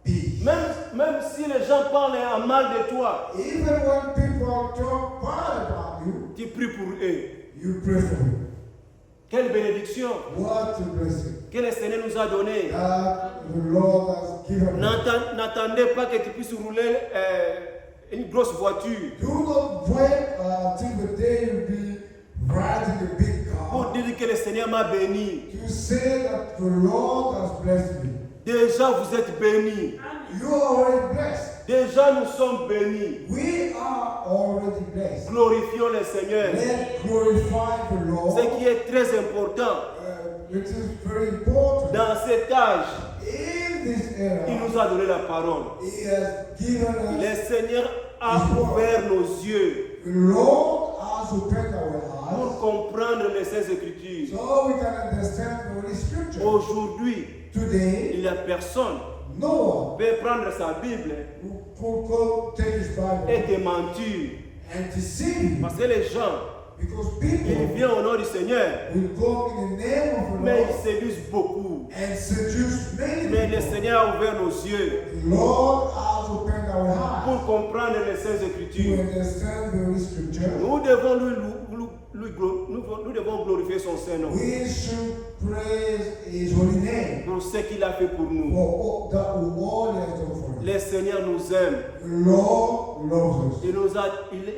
peace. Même si les gens parlent en mal de toi, Even when people talk bad about you, tu pries pour eux. you pray for them. Quelle bénédiction What a blessing que le Seigneur nous a donné. that the Lord has given us. N'attendez pas que tu puisses rouler une grosse voiture Do not wait until the day you be riding a big pour car dire que le Seigneur m'a béni. to say that the Lord has blessed me. Déjà, vous êtes bénis. You are already blessed. Déjà, nous sommes bénis. We are already blessed. Glorifions le Seigneur. Let's glorify the Lord. Ce qui est très important It is very important. dans cet âge, In this il era, nous a donné la parole. He has given Le us, Seigneur a ouvert nos yeux the Lord has opened our pour eyes comprendre les Saintes Écritures. so we can understand the Holy Scripture. Aujourd'hui, Today, il n'y a personne no qui peut prendre sa Bible one who could go take his et Bible te mentir. and deceive you. Parce que les gens, Because ils people viennent au nom du Seigneur, will go in the name of the mais Lord ils séduisent beaucoup. and seduce many Mais le people. Seigneur a ouvert nos yeux The Lord has opened our hearts pour comprendre les Saintes to Écritures. understand the scripture. Nous devons nous devons glorifier son Saint-Nom We should praise His holy name pour ce qu'il a fait pour nous. for all that all He has done for us. Le Seigneur nous aime. The Lord loves us.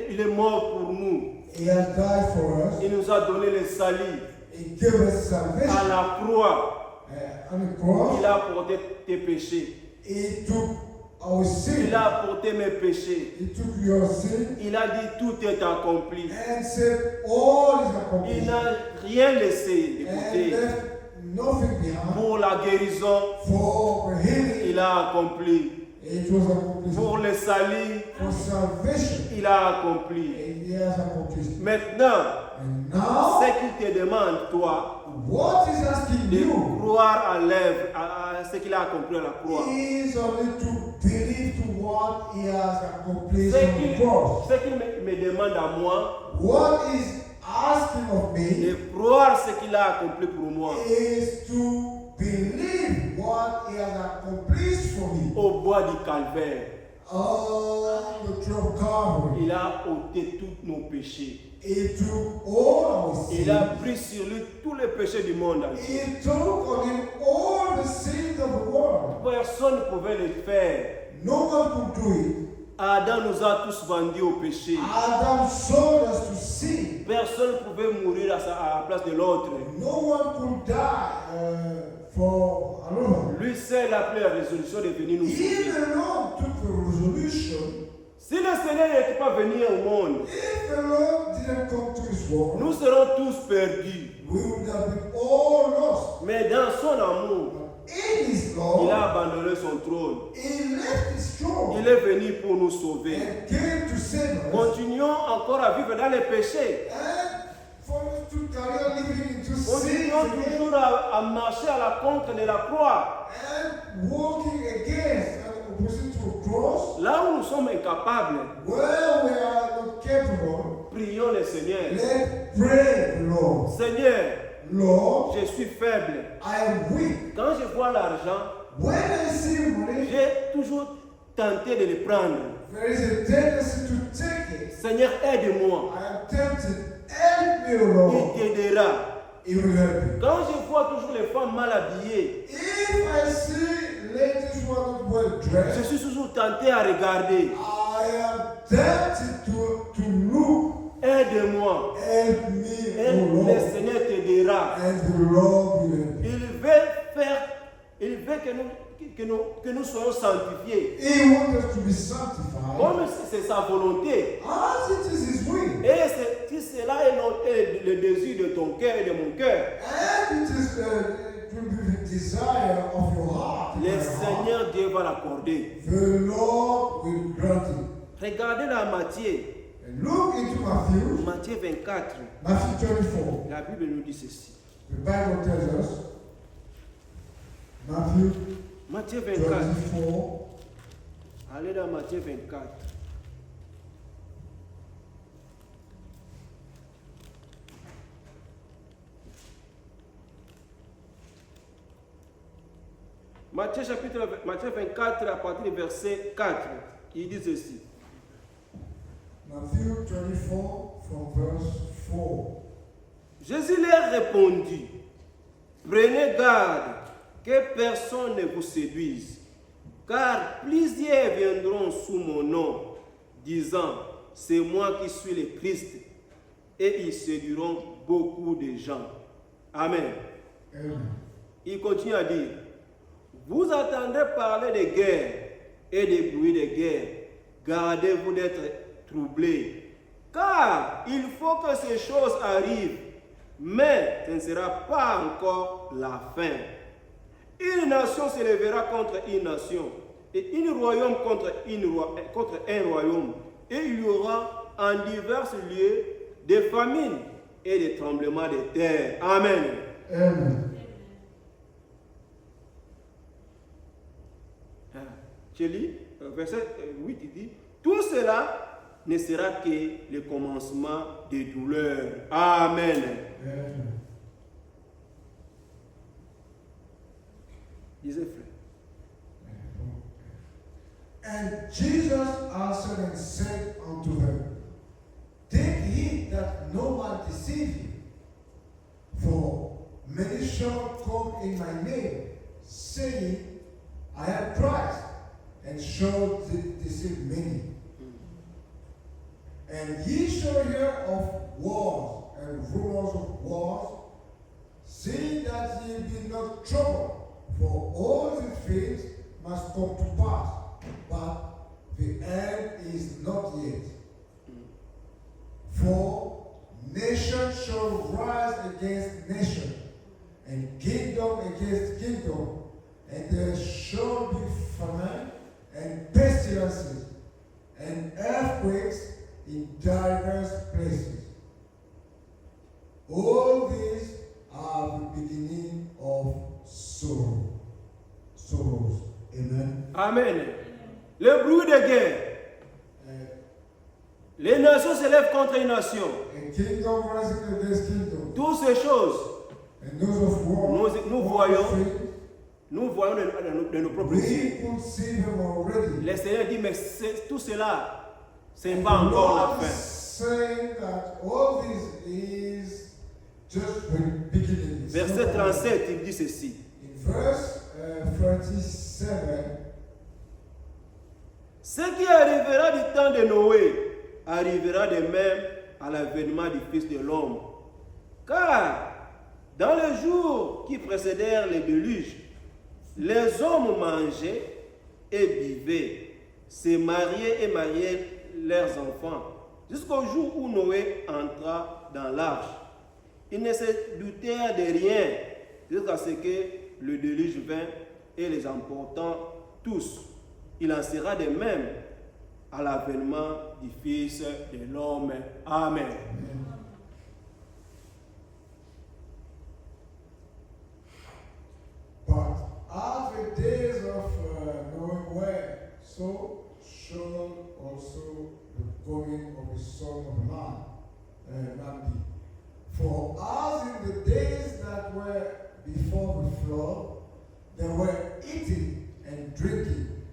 Il est mort pour nous. He has died for us. Il nous a donné le salut. He gave us À salvation. la croix, On the cross, il a porté tes péchés. He took our sin. Il a porté mes péchés. He took your sin Il a dit tout est accompli. and said all is Il accomplished n'a rien laissé de and côté. left nothing behind. Pour la guérison, For healing, il a accompli. it was accomplished. Pour le salut, For salvation, il a accompli. he has accomplished. Maintenant, And now, ce qu'il te demande, toi, what is asking de you croire à l'œuvre, à ce qu'il a accompli à la croix. is only to believe to what he has accomplished Ce on the qu'il cross. me demande à moi, What is asking of me de croire ce qu'il a accompli pour moi. is to believe what he has accomplished for me. Au bois du calvaire, On the tree of Calvary, il a ôté tous nos péchés. he took all our Il a sins. pris sur lui tous les péchés du monde entier. He took on him all the sins of the world. Personne ne pouvait le faire. No one could do it. Adam nous a tous vendus au péché. Adam sold us to sin. Personne ne pouvait mourir à la place de l'autre. No one could die for another. Lui seul a pris la résolution de venir nous He sauver. alone took the resolution. Si le Seigneur n'était pas venu au monde, If the Lord didn't come to his world, nous serons tous perdus. we would have been all lost. Mais dans son amour, In his il love, a abandonné son trône. he left his throne Il est venu pour nous sauver. and came to save us. Continuons encore à vivre dans les péchés. And for us to carry on living into sin Continuons again toujours à marcher à la contre de la croix. and walking against and opposite to a cross Là où nous sommes incapables, where we are not capable. prions le Seigneur. Let's pray, Lord. Seigneur, Lord, je suis faible. I am weak. Quand je vois l'argent, When I see money, j'ai toujours tenté de le prendre. there is a tendency to take it. Seigneur, aide-moi. I am tempted. Help me, O Il Lord. t'aidera. He will help you. Quand je vois toujours les femmes mal habillées, If I see ladies who are not well je dressed, suis toujours tenté à regarder. I am tempted to look. Aide-moi. Help me, Et O le Lord. Seigneur t'aidera. And the Lord will help you. Il veut que nous soyons sanctifiés. He wants us to be sanctified Comme c'est sa volonté. as it is His will. Et si cela est le désir de ton cœur et de mon cœur, And it is to be the desire of your heart. le my heart. Seigneur Dieu va l'accorder. The Lord will grant it. Regardez dans Matthieu, And look into Matthew, Matthieu 24. Matthew 24. La Bible nous dit ceci. The Bible tells us, Matthew Matthieu 24. 24, Allez dans Matthieu 24. Matthieu 24, à partir du verset 4, il dit ceci. Matthew 24 from verse 4. Jésus leur répondit, prenez garde que personne ne vous séduise, car plusieurs viendront sous mon nom, disant, c'est moi qui suis le Christ, et ils séduiront beaucoup de gens. Amen. Amen. Il continue à dire, vous entendrez parler de guerre et de bruits de guerre. Gardez-vous d'être troublés, car il faut que ces choses arrivent, mais ce ne sera pas encore la fin. Une nation se lèvera contre une nation, et un royaume contre un royaume, et il y aura en divers lieux des famines et des tremblements de terre. Amen. Amen. Je lis, verset 8, il dit, tout cela ne sera que le commencement des douleurs. Amen. Amen. Disait frère. And Jesus answered and said unto them, Take heed that no man deceive you. For many shall come in my name, saying, I am Christ, and shall deceive many. And ye shall hear of wars and rumors of wars. See that ye be not troubled, for all these things must come to pass, but the end is not yet. For nation shall rise against nation, and kingdom against kingdom, and there shall be famine and pestilences and earthquakes in diverse places. All these are the beginning of sorrows. Amen. Amen. Le bruit de guerre. Les nations s'élèvent contre une nation. A kingdom rising against kingdom. Toutes ces choses, And those of war, nous voyons de nos propres yeux. we could see them already. Le Seigneur dit, mais tout cela, ce n'est And pas the encore la Lord is fin. saying that all this is just the beginning. It's Verset not the 37, il dit ceci. In verse 37, Ce qui arrivera du temps de Noé arrivera de même à l'avènement du Fils de l'homme. Car dans les jours qui précédèrent le déluge, les hommes mangeaient et buvaient, se mariaient et mariaient leurs enfants, jusqu'au jour où Noé entra dans l'arche. Ils ne se doutèrent de rien jusqu'à ce que le déluge vint et les emportant tous. Il en sera de même à l'avènement du Fils de l'homme. Amen. but as the days of Noah were, so shall also the coming of the Son of Man be. For as in the days that were before the flood, they were eating and drinking,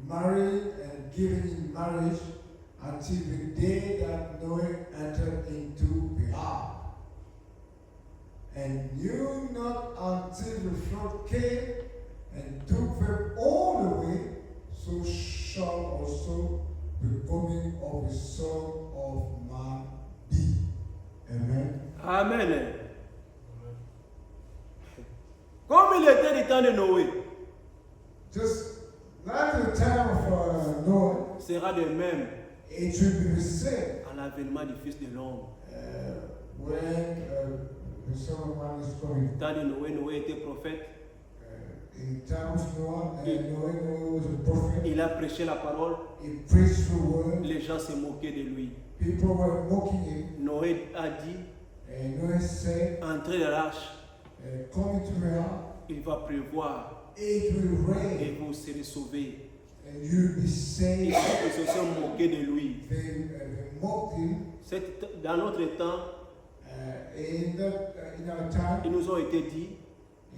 marrying and giving in marriage, until the day that Noah entered into the ark, and knew not until the flood came and took them all away, so shall also the coming of the Son of Man be. Amen. Amen. Comme il était du temps de Noé, Just like the time of Noah, sera de même it will be the same à l'avènement du Fils de l'homme. when the Son of Man is coming. Au temps de Noé, Noé était prophète. In time of Noah, Noah was a prophet. Il a prêché la parole. He preached the word. Les gens se moquaient de lui. People were mocking him. Noé a dit, And Noah said, entrez dans l'arche, come into the ark, il va pleuvoir it will et rain, vous serez sauvés. and you'll be Ils saved. se sont moqués de lui. They mocked him. Dans notre temps, In our time, ils nous ont été dit,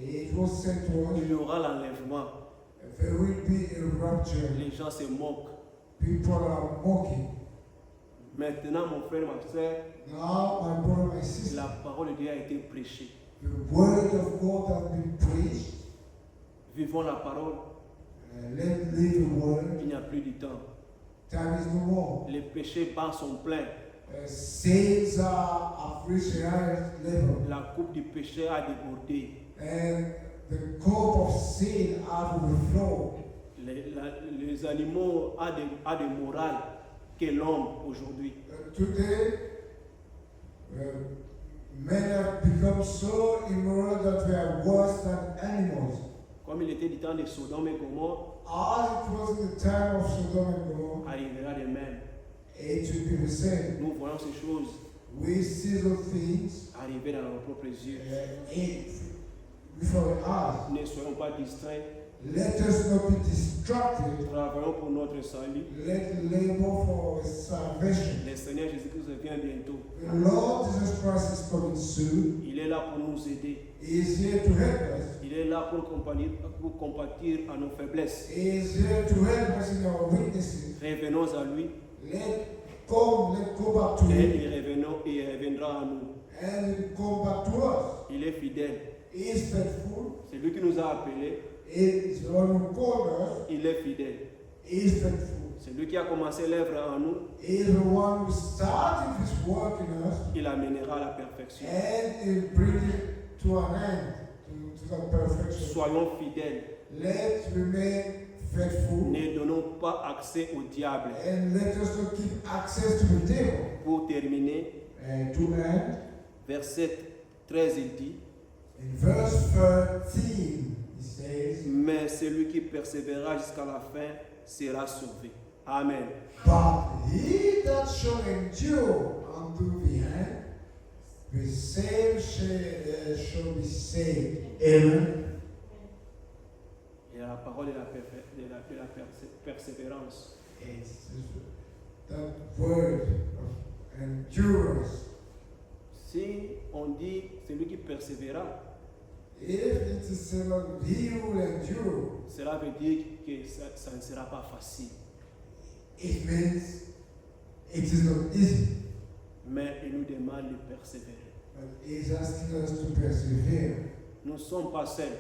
it was said to us, il y aura l'enlèvement. there will be a rapture. Les gens se moquent. People are mocking. Maintenant, mon frère, ma soeur, Now, my brother, my sister, la parole de Dieu a été prêchée. the word of God has been preached. Vivons la parole. Let's live the word. Il n'y a plus du temps. Time is no more. Les péchés bas sont pleins. Sins are reached a higher level. La coupe du péché a débordé. And the cup of sin out of the flow. Les animaux ont de morale que l'homme aujourd'hui. Today, men have become so immoral that they are worse than animals. Comme il était du temps de Sodome et Gomorrhe, As it was in the time of Sodom and Gomorrah, arrivera de même. it will be the same. Nous voyons ces choses We see those things arriver dans nos propres yeux. before our eyes. Ne soyons pas distraits. Let us not be distracted. Travaillons pour notre salut. Let labor for salvation. Le Seigneur Jésus-Christ revient bientôt. The Lord Jesus Christ is coming soon. Il est là pour nous aider. He is here to help us. Il est là pour compatir à nos faiblesses. He is here to help us in our weaknesses. Revenons à lui Let's go back to et Him. il reviendra à nous. And He'll come back to us. Il est fidèle. He is faithful. C'est lui qui nous a appelés. He is the one who called us. Il est fidèle. He is faithful. C'est lui qui a commencé l'œuvre en nous. He is the one who started His work in us. Il amènera à la perfection. And He'll bring it to an end, to the perfection. Soyons fidèles. Let's remain faithful. Ne donnons pas accès au diable. And let us not keep access to the devil. Pour terminer, And to end, verset 13, il dit, in verse 13, he says, mais celui qui persévérera jusqu'à la fin sera sauvé. Amen. but he that shall endure unto the end, the same shall be saved. Amen. Et la parole de la persévérance. It's that word of endurance. Si on dit celui qui persévérera, If it is said, he who will endure, cela veut dire que ça ne sera pas facile. it means it is not easy. Mais il nous demande de persévérer. But he is asking us to persevere. Nous ne sommes pas seuls.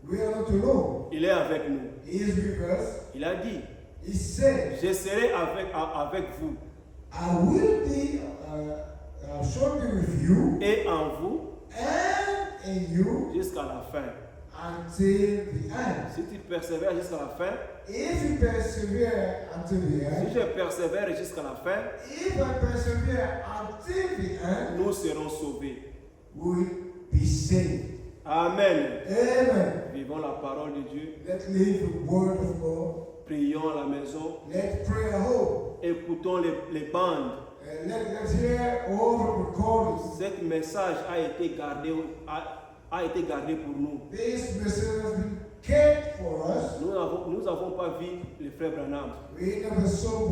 We are not alone. Il est avec nous. He is with us. Il a dit, He said, je serai avec vous I will be, shall be with you et en vous and in you jusqu'à la fin. until the end. Si tu persévères jusqu'à la fin, If you persevere until the si end, je persévère jusqu'à la fin, if I persevere until the end, nous serons sauvés. we will be saved. Amen. Amen. Vivons la parole de Dieu. Let's live the word of God. Prions à la maison. Let's pray at home. Écoutons les bandes. Let's hear all the recordings. Ce message a été gardé pour nous. This message has been kept for us. Nous n'avons pas vu le frère Branham. We never saw